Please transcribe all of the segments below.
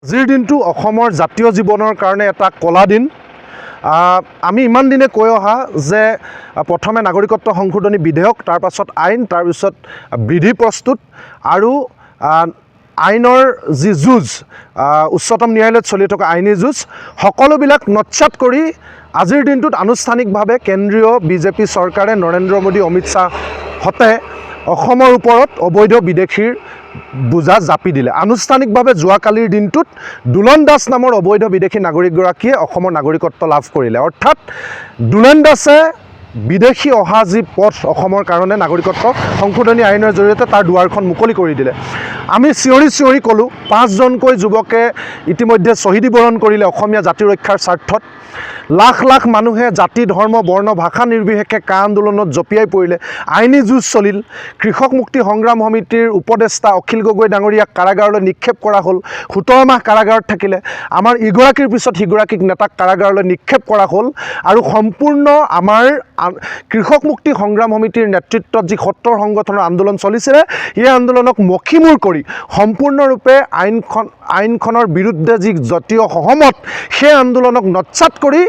আজিৰ দিনটো অসমৰ জাতীয় জীৱনৰ কাৰণে এটা কলা দিন। আমি ইমান দিনে কৈ অহা যে প্ৰথমে নাগৰিকত্ব সংশোধনী বিধেয়ক, তাৰ পাছত আইন, তাৰ পিছত বিধি প্ৰস্তুত আৰু আইনৰ যি যুঁজ, উচ্চতম ন্যায়ালয়ত চলি থকা আইনী যুঁজ, সকলোবিলাক নৎসাত কৰি আজিৰ দিনটোত আনুষ্ঠানিকভাৱে কেন্দ্ৰীয় বিজেপি চৰকাৰে নৰেন্দ্ৰ মোদী, অমিত শ্বাহহঁতে অসমৰ ওপৰত অবৈধ বিদেশীৰ বোজা জাপি দিলে। আনুষ্ঠানিকভাৱে যোৱাকালিৰ দিনটোত দুলন দাস নামৰ অবৈধ বিদেশী নাগৰিকগৰাকীয়ে অসমৰ নাগৰিকত্ব লাভ কৰিলে। অৰ্থাৎ দুলন দাসে বিদেশী অহা যি পথ অসমৰ কাৰণে নাগৰিকত্ব সংশোধনী আইনৰ জৰিয়তে তাৰ দুৱাৰখন মুকলি কৰি দিলে। আমি চিঞৰি চিঞৰি ক'লোঁ, 5জনকৈ যুৱকে ইতিমধ্যে শ্বহীদী বৰণ কৰিলে অসমীয়া জাতি ৰক্ষাৰ স্বাৰ্থত। লাখ লাখ মানুহে জাতি, ধৰ্ম, বৰ্ণ, ভাষা নিৰ্বিশেষে কা আন্দোলনত জঁপিয়াই পৰিলে। আইনী যুঁজ চলিল। কৃষক মুক্তি সংগ্ৰাম সমিতিৰ উপদেষ্টা অখিল গগৈ ডাঙৰীয়াক কাৰাগাৰলৈ নিক্ষেপ কৰা হ'ল। 17 মাহ কাৰাগাৰত থাকিলে। আমাৰ ইগৰাকীৰ পিছত সিগৰাকীক নেতাক কাৰাগাৰলৈ নিক্ষেপ কৰা হ'ল। আৰু সম্পূৰ্ণ আমাৰ কৃষক মুক্তি সংগ্ৰাম সমিতিৰ নেতৃত্বত যি 70 সংগঠনৰ আন্দোলন চলিছিলে, সেই আন্দোলনক মষিমূৰ কৰি সম্পূৰ্ণৰূপে আইনখনৰ বিৰুদ্ধে যি জাতীয় সহমত, সেই আন্দোলনক নৎসাত কৰি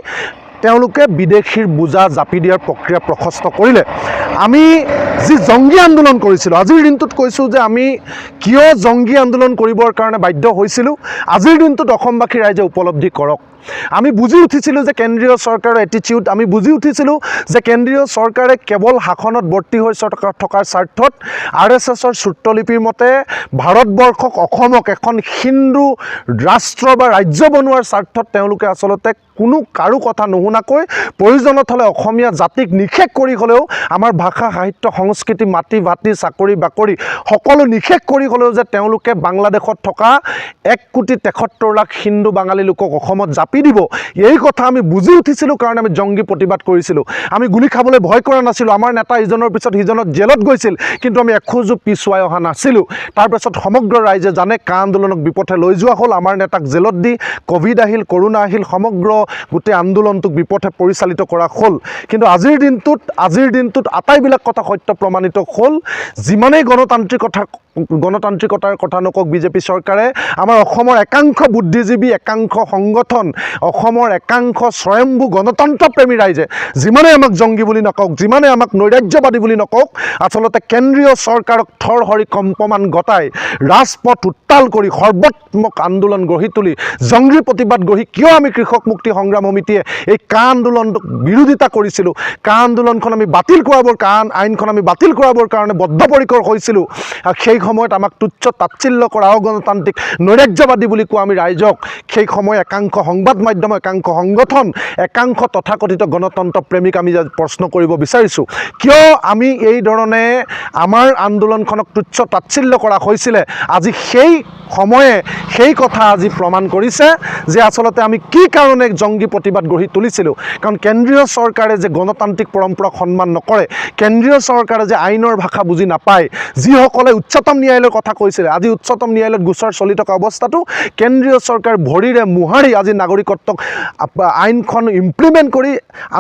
তেওঁলোকে বিদেশীৰ বোজা জাপি দিয়াৰ প্ৰক্ৰিয়া প্ৰশস্ত কৰিলে। আমি যি জংগী আন্দোলন কৰিছিলোঁ, আজিৰ দিনটোত কৈছোঁ যে আমি কিয় জংগী আন্দোলন কৰিবৰ কাৰণে বাধ্য হৈছিলোঁ, আজিৰ দিনটোত অসমবাসী ৰাইজে উপলব্ধি কৰক। আমি বুজি উঠিছিলোঁ যে কেন্দ্ৰীয় চৰকাৰৰ এটিটিউড, আমি বুজি উঠিছিলোঁ যে কেন্দ্ৰীয় চৰকাৰে কেৱল শাসনত বৰ্তি হৈ থকাৰ স্বাৰ্থত RSSৰ সূত্ৰলিপিৰ মতে ভাৰতবৰ্ষক, অসমক এখন হিন্দু ৰাষ্ট্ৰ বা ৰাজ্য বনোৱাৰ স্বাৰ্থত তেওঁলোকে আচলতে কোনো কাৰো কথা নুশুনাকৈ প্ৰয়োজনত হ'লে অসমীয়া জাতিক নিষেধ কৰি হ'লেও আমাৰ ভাষা, সাহিত্য, সংস্কৃতি, মাটি ভাটি, চাকৰি বাকৰি সকলো নিষেধ কৰি হ'লেও যে তেওঁলোকে বাংলাদেশত থকা 1,73,00,000 হিন্দু বাঙালী লোকক অসমত জাপি দিব, এই কথা আমি বুজি উঠিছিলোঁ কাৰণে আমি জংগী প্ৰতিবাদ কৰিছিলোঁ। আমি গুলি খাবলৈ ভয় কৰা নাছিলোঁ। আমাৰ নেতা ইজনৰ পিছত সিজনক জেলত গৈছিল, কিন্তু আমি এখোজো পিছুৱাই অহা নাছিলোঁ। তাৰপিছত সমগ্ৰ ৰাইজে জানে কা আন্দোলনক বিপথে লৈ যোৱা হ'ল। আমাৰ নেতাক জেলত দি ক'ভিড আহিল, কৰোণা আহিল, সমগ্ৰ গোটেই আন্দোলনটোক বিপথে পৰিচালিত কৰা হ'ল। কিন্তু আজিৰ দিনটোত আটাইবিলাক কথা সত্য প্ৰমাণিত হ'ল। যিমানেই গণতান্ত্ৰিকতাৰ কথা নকওক বিজেপি চৰকাৰে, আমাৰ অসমৰ একাংশ বুদ্ধিজীৱী, একাংশ সংগঠন, অসমৰ একাংশ স্বয়ম্ভু গণতন্ত্ৰপ্ৰেমী ৰাইজে যিমানে আমাক জংগী বুলি নকওক, যিমানে আমাক নৈৰাজ্যবাদী বুলি নকওক, আচলতে কেন্দ্ৰীয় চৰকাৰক থৰহৰি কম্পমান গতাই ৰাজপথ উত্তাল কৰি সৰ্বাত্মক আন্দোলন গঢ়ি তুলি জংগী প্ৰতিবাদ গঢ়ি কিয় আমি কৃষক মুক্তি সংগ্ৰাম সমিতিয়ে এই কা আন্দোলনটোক বিৰোধিতা কৰিছিলোঁ, কা আন্দোলনখন আমি বাতিল কৰাবৰ আইনখন আমি বাতিল কৰাবৰ কাৰণে বদ্ধপৰিকৰ হৈছিলোঁ। সেই সময়ত আমাক তুচ্ছ তাচ্ছিল্য কৰা অগণতান্ত্ৰিক নৈৰাজ্যবাদী বুলি কোৱা আমি ৰাইজক সেই সময় একাংশ সংবাদ মাধ্যম, একাংশ সংগঠন, একাংশ তথাকথিত গণতন্ত্ৰ প্ৰেমীক আমি প্ৰশ্ন কৰিব বিচাৰিছোঁ, কিয় আমি এই ধৰণে আমাৰ আন্দোলনখনক তুচ্ছ তাচ্ছিল্য কৰা হৈছিলে। আজি সেই সময়ে সেই কথা আজি প্ৰমাণ কৰিছে যে আচলতে আমি কি কাৰণে জংগী প্ৰতিবাদ গঢ়ি তুলিছিলোঁ। কাৰণ কেন্দ্ৰীয় চৰকাৰে যে গণতান্ত্ৰিক পৰম্পৰাক সন্মান নকৰে, কেন্দ্ৰীয় চৰকাৰে যে আইনৰ ভাষা বুজি নাপায়, যিসকলে উচ্চতম ন্যায়ালয়ৰ কথা কৈছিলে, আজি উচ্চতম ন্যায়ালয়ত গোচৰ চলি থকা অৱস্থাতো কেন্দ্ৰীয় চৰকাৰ ভৰিৰে মোহাৰি আজি নাগৰিকত্বক আইনখন ইমপ্লিমেণ্ট কৰি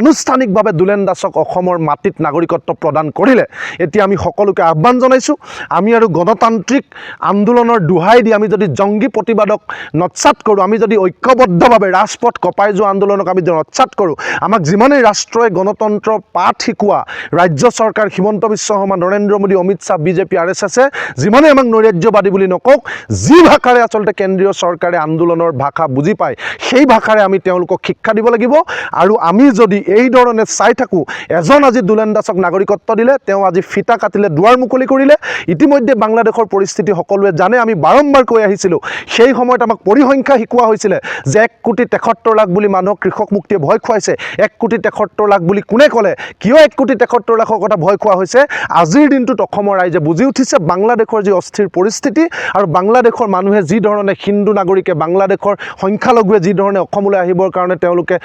আনুষ্ঠানিকভাৱে দুলেন দাসক অসমৰ মাটিত নাগৰিকত্ব প্ৰদান কৰিলে। এতিয়া আমি সকলোকে আহ্বান জনাইছোঁ, আমি আৰু গণতান্ত্ৰিক আন্দোলনৰ দোহাই দি আমি যদি জংগী প্ৰতিবাদক নৎসাত কৰোঁ, আমি যদি ঐক্যবদ্ধভাৱে ৰাজপথ কপাই যোৱা আন্দোলনক আমি নৎসাত কৰোঁ, আমাক যিমানেই ৰাষ্ট্ৰই গণতন্ত্ৰৰ পাঠ শিকোৱা ৰাজ্য চৰকাৰ, হিমন্ত বিশ্ব শৰ্মা, নৰেন্দ্ৰ মোদী, অমিত শ্বাহ, বিজেপি, RSSে যিমানেই আমাক নৈৰাজ্যবাদী বুলি নকওক, যি ভাষাৰে আচলতে কেন্দ্ৰীয় চৰকাৰে আন্দোলনৰ ভাষা বুজি পায়, সেই ভাষাৰে আমি তেওঁলোকক শিক্ষা দিব লাগিব। আৰু আমি যদি এই ধৰণে চাই থাকোঁ, এজন আজি দুলেন দাসক নাগৰিকত্ব দিলে, তেওঁ আজি ফিতা কাটিলে, দুৱাৰ মুকলি কৰিলে। ইতিমধ্যে বাংলাদেশৰ পৰিস্থিতি সকলোৱে জানে। আমি বাৰম্বাৰ কৈ আহিছিলোঁ, সেই সময়ত আমাক পৰিসংখ্যা শিকোৱা হৈছিলে যে 1,73,00,000 বুলি মানুহক কৃষক মুক্তিয়ে ভয় খুৱাইছে। 1,73,00,000 বুলি কোনে ক'লে, কিয় 1,73,00,000 কথা ভয় খোৱা হৈছে, আজিৰ দিনটোত অসমৰ ৰাইজে বুজি উঠিছে। বাংলাদেশৰ যি অস্থিৰ পৰিস্থিতি আৰু বাংলাদেশৰ মানুহে যি ধৰণে, হিন্দু নাগৰিকে, বাংলাদেশৰ সংখ্যালঘুৱে যি ধৰণে অসমলৈ আহিবৰ কাৰণে তেওঁলোকে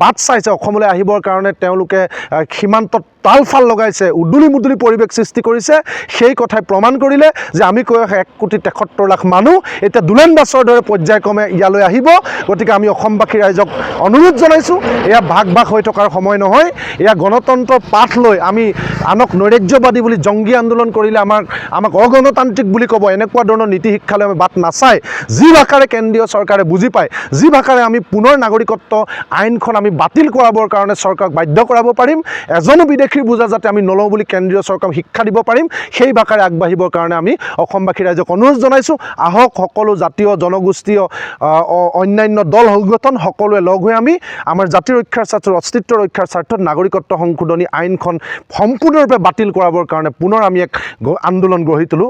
বাট চাইছে, অসমলৈ আহিবৰ কাৰণে তেওঁলোকে সীমান্তত তালফাল লগাইছে, উদুলি মুদুলি পৰিৱেশ সৃষ্টি কৰিছে, সেই কথাই প্ৰমাণ কৰিলে যে আমি কৈ 1,73,00,000 মানুহ এতিয়া দুলেন দাসৰ দৰে পৰ্যায়ক্ৰমে ইয়ালৈ আহিব। গতিকে আমি অসমবাসী ৰাইজক অনুৰোধ জনাইছোঁ, এয়া ভাগ হৈ থকাৰ সময় নহয়। এয়া গণতন্ত্ৰৰ পাঠ লৈ আমি আনক নৈৰাজ্যবাদী বুলি জংগী আন্দোলন কৰিলে আমাক গণতান্ত্ৰিক বুলি ক'ব এনেকুৱা ধৰণৰ নীতি শিক্ষালৈ আমি বাট নাচাই যি ভাষাৰে কেন্দ্ৰীয় চৰকাৰে বুজি পায় যি ভাষাৰে আমি পুনৰ নাগৰিকত্ব আইনখন আমি বাতিল কৰাবৰ কাৰণে চৰকাৰক বাধ্য কৰাব পাৰিম এজনো বিদেশীৰ বুজা যাতে আমি নলওঁ বুলি কেন্দ্ৰীয় চৰকাৰক শিক্ষা দিব পাৰিম সেই ভাষাৰে আগবাঢ়িবৰ কাৰণে আমি অসমবাসী ৰাইজক অনুৰোধ জনাইছোঁ আহক সকলো জাতীয় জনগোষ্ঠীয় অন্যান্য দল সংগঠন সকলোৱে লগ হৈ আমি আমাৰ জাতি ৰক্ষাৰ স্বাৰ্থত অস্তিত্ব ৰক্ষাৰ স্বাৰ্থত নাগৰিকত্ব সংশোধনী আইনখন সম্পূৰ্ণৰূপে বাতিল কৰাবৰ কাৰণে পুনৰ আমি এক আন্দোলন গঢ়ি তোলোঁ